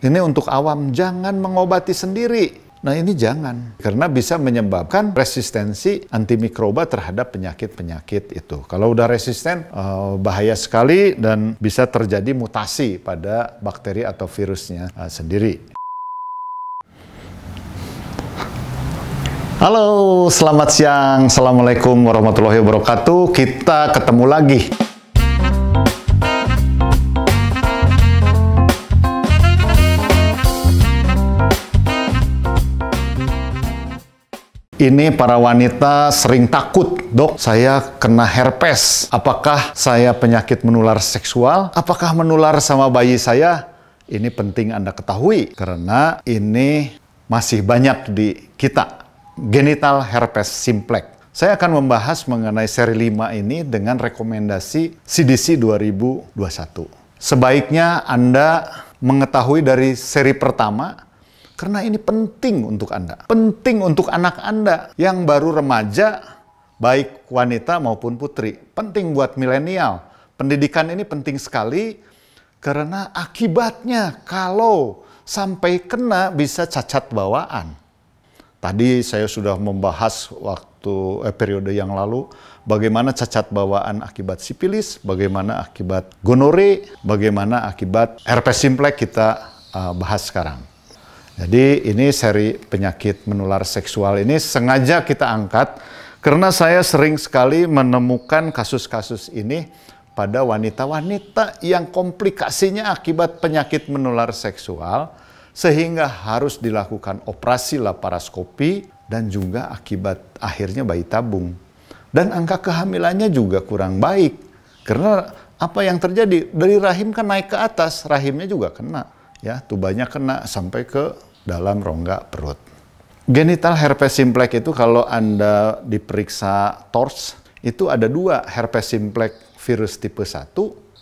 Ini untuk awam, jangan mengobati sendiri. Nah ini jangan, karena bisa menyebabkan resistensi antimikroba terhadap penyakit-penyakit itu. Kalau udah resisten, bahaya sekali dan bisa terjadi mutasi pada bakteri atau virusnya sendiri. Halo, selamat siang. Assalamualaikum warahmatullahi wabarakatuh. Kita ketemu lagi. Ini para wanita sering takut, dok, saya kena herpes. Apakah saya penyakit menular seksual? Apakah menular sama bayi saya? Ini penting Anda ketahui, karena ini masih banyak di kita. Genital herpes simplex. Saya akan membahas mengenai seri 5 ini dengan rekomendasi CDC 2021. Sebaiknya Anda mengetahui dari seri pertama, karena ini penting untuk Anda. Penting untuk anak Anda yang baru remaja, baik wanita maupun putri. Penting buat milenial. Pendidikan ini penting sekali karena akibatnya kalau sampai kena bisa cacat bawaan. Tadi saya sudah membahas waktu periode yang lalu bagaimana cacat bawaan akibat sipilis, bagaimana akibat gonore, bagaimana akibat herpes simplex kita bahas sekarang. Jadi ini seri penyakit menular seksual ini sengaja kita angkat karena saya sering sekali menemukan kasus-kasus ini pada wanita-wanita yang komplikasinya akibat penyakit menular seksual sehingga harus dilakukan operasi laparoskopi dan juga akibat akhirnya bayi tabung. Dan angka kehamilannya juga kurang baik karena apa yang terjadi dari rahim kan naik ke atas, rahimnya juga kena, ya tubanya kena sampai ke dalam rongga perut. Genital herpes simplex itu kalau Anda diperiksa TORS, itu ada dua, herpes simplex virus tipe 1,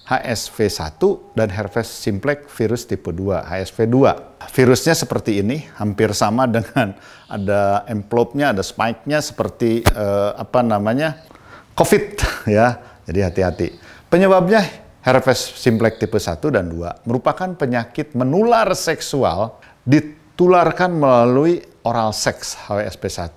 HSV1, dan herpes simplex virus tipe 2, HSV2. Virusnya seperti ini, hampir sama dengan ada envelope-nya, ada spike-nya seperti COVID ya. Jadi hati-hati. Penyebabnya herpes simplex tipe 1 dan 2 merupakan penyakit menular seksual ditularkan melalui oral seks HSV1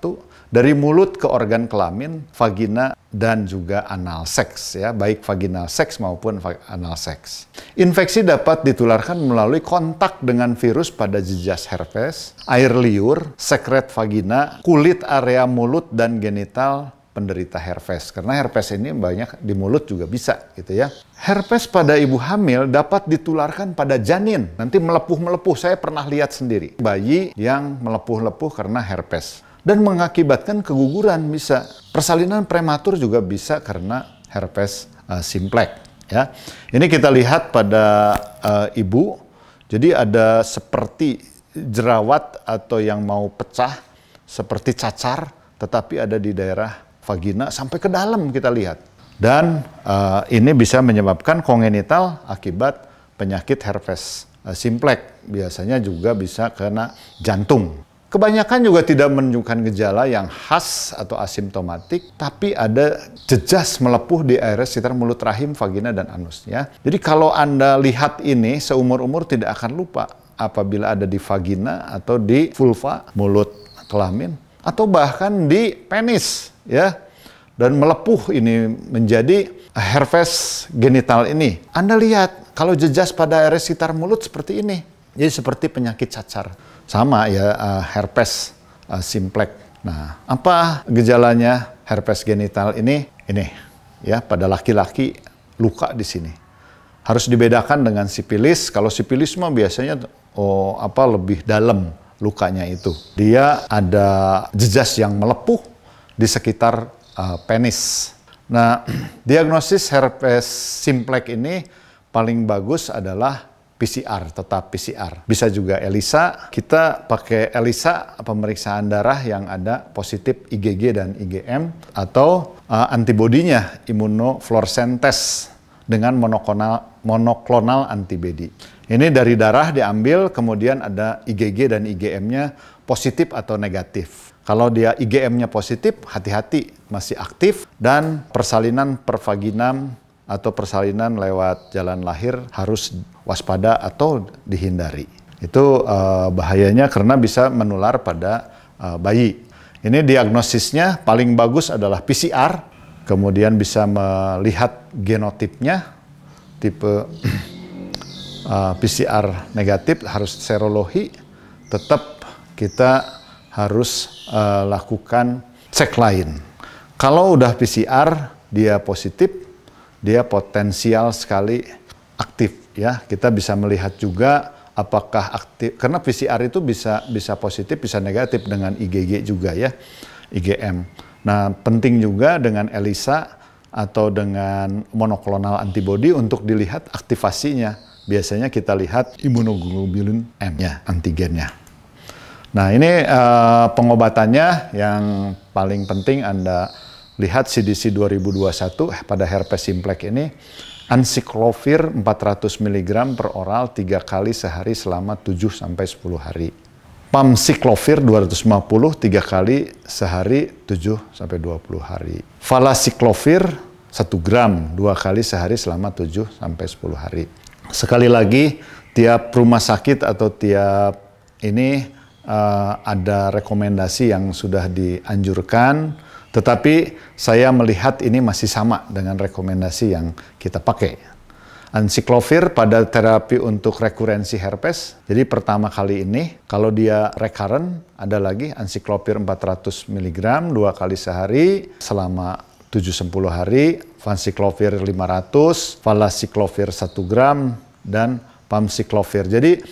dari mulut ke organ kelamin, vagina, dan juga anal seks, ya, baik vaginal seks maupun anal seks. Infeksi dapat ditularkan melalui kontak dengan virus pada jejas herpes, air liur, sekret vagina, kulit area mulut dan genital penderita herpes. Karena herpes ini banyak di mulut juga bisa, gitu ya. Herpes pada ibu hamil dapat ditularkan pada janin. Nanti melepuh-melepuh, saya pernah lihat sendiri. Bayi yang melepuh-lepuh karena herpes. Dan mengakibatkan keguguran bisa. Persalinan prematur juga bisa karena herpes simplex. Ya. Ini kita lihat pada ibu. Jadi ada seperti jerawat atau yang mau pecah, seperti cacar, tetapi ada di daerah vagina sampai ke dalam kita lihat. Dan ini bisa menyebabkan kongenital akibat penyakit herpes simplex. Biasanya juga bisa kena jantung. Kebanyakan juga tidak menunjukkan gejala yang khas atau asimptomatik, tapi ada jejas melepuh di area sekitar mulut rahim, vagina, dan anus. Ya. Jadi kalau Anda lihat ini, seumur-umur tidak akan lupa apabila ada di vagina atau di vulva, mulut kelamin, atau bahkan di penis. Ya, dan melepuh ini menjadi herpes genital ini. Anda lihat kalau jejas pada area sekitar mulut seperti ini, jadi seperti penyakit cacar, sama ya herpes simplex. Nah, apa gejalanya herpes genital ini? Ini ya pada laki-laki luka di sini. Harus dibedakan dengan sipilis. Kalau sipilis mah biasanya lebih dalam lukanya itu. Dia ada jejas yang melepuh di sekitar penis. Nah, diagnosis herpes simplex ini paling bagus adalah PCR, tetap PCR. Bisa juga ELISA. Kita pakai ELISA, pemeriksaan darah yang ada positif IgG dan IgM, atau antibodinya, immunofluorescence test dengan monoklonal antibody. Ini dari darah diambil, kemudian ada IgG dan IgM-nya positif atau negatif. Kalau dia IgM-nya positif, hati-hati, masih aktif, dan persalinan pervaginam atau persalinan lewat jalan lahir harus waspada atau dihindari. Itu bahayanya karena bisa menular pada bayi. Ini diagnosisnya paling bagus adalah PCR, kemudian bisa melihat genotipnya, tipe PCR negatif, harus serologi, tetap kita harus lakukan cek lain. Kalau udah PCR, dia positif, dia potensial sekali aktif ya. Kita bisa melihat juga apakah aktif, karena PCR itu bisa positif, bisa negatif dengan IgG juga ya, IgM. Nah, penting juga dengan ELISA atau dengan monoklonal antibody untuk dilihat aktivasinya. Biasanya kita lihat imunoglobulin M-nya, antigennya. Nah, ini pengobatannya yang paling penting Anda lihat CDC 2021 pada herpes simplex ini, anciclovir 400 mg per oral 3 kali sehari selama 7-10 hari. Pamciclovir 250 3 kali sehari 7-20 hari. Valaciclovir 1 gram 2 kali sehari selama 7-10 hari. Sekali lagi, tiap rumah sakit atau tiap ini ada rekomendasi yang sudah dianjurkan, tetapi saya melihat ini masih sama dengan rekomendasi yang kita pakai. Anciclovir pada terapi untuk rekurensi herpes. Jadi pertama kali ini, kalau dia recurrent, ada lagi anciclovir 400 mg 2 kali sehari selama 7-10 hari, vanciclovir 500, valaciclovir 1 gram, dan pamciclovir. Jadi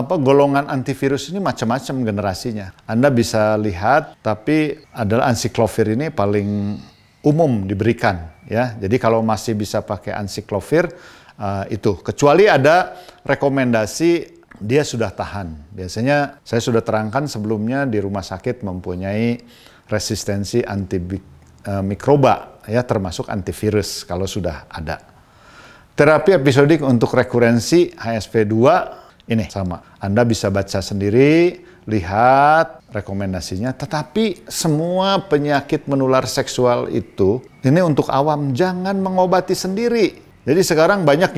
golongan antivirus ini macam-macam generasinya. Anda bisa lihat, tapi adalah anciclovir ini paling umum diberikan ya. Jadi kalau masih bisa pakai anciclovir itu, kecuali ada rekomendasi dia sudah tahan. Biasanya saya sudah terangkan sebelumnya di rumah sakit mempunyai resistensi antimikroba ya, termasuk antivirus kalau sudah ada. Terapi episodik untuk rekurensi HSV-2 ini sama. Anda bisa baca sendiri, lihat rekomendasinya. Tetapi semua penyakit menular seksual itu, ini untuk awam, jangan mengobati sendiri. Jadi sekarang banyak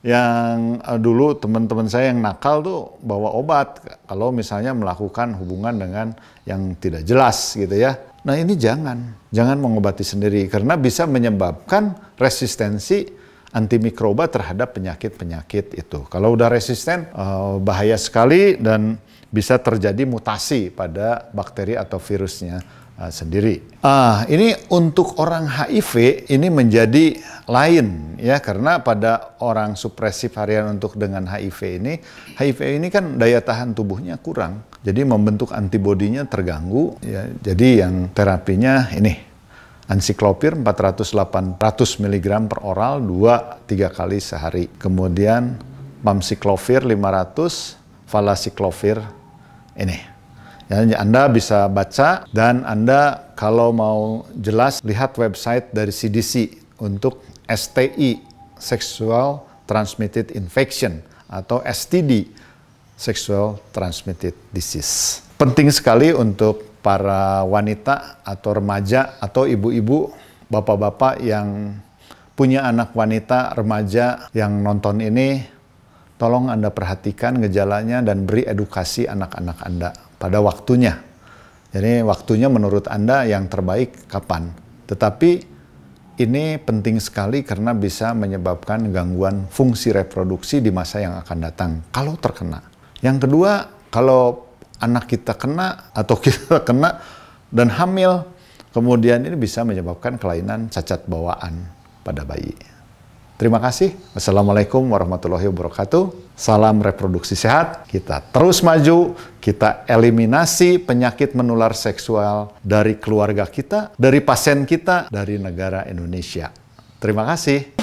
yang dulu teman-teman saya yang nakal tuh bawa obat. Kalau misalnya melakukan hubungan dengan yang tidak jelas gitu ya. Nah ini jangan mengobati sendiri. Karena bisa menyebabkan resistensi antimikroba terhadap penyakit-penyakit itu. Kalau udah resisten, bahaya sekali dan bisa terjadi mutasi pada bakteri atau virusnya sendiri. Ini untuk orang HIV ini menjadi lain ya, karena pada orang supresif harian untuk dengan HIV ini kan daya tahan tubuhnya kurang. Jadi membentuk antibodinya terganggu ya. Jadi yang terapinya ini anciclovir 400-800 mg per oral 2-3 kali sehari. Kemudian pamciclovir 500, valaciclovir ini. Ya, Anda bisa baca dan Anda kalau mau jelas lihat website dari CDC untuk STI, Sexual Transmitted Infection, atau STD, Sexual Transmitted Disease. Penting sekali untuk para wanita atau remaja atau ibu-ibu, bapak-bapak yang punya anak wanita, remaja yang nonton ini, tolong Anda perhatikan gejalanya dan beri edukasi anak-anak Anda pada waktunya. Jadi waktunya menurut Anda yang terbaik kapan. Tetapi ini penting sekali karena bisa menyebabkan gangguan fungsi reproduksi di masa yang akan datang kalau terkena. Yang kedua, kalau anak kita kena atau kita kena dan hamil, kemudian ini bisa menyebabkan kelainan cacat bawaan pada bayi. Terima kasih. Wassalamualaikum warahmatullahi wabarakatuh. Salam reproduksi sehat. Kita terus maju, kita eliminasi penyakit menular seksual dari keluarga kita, dari pasien kita, dari negara Indonesia. Terima kasih.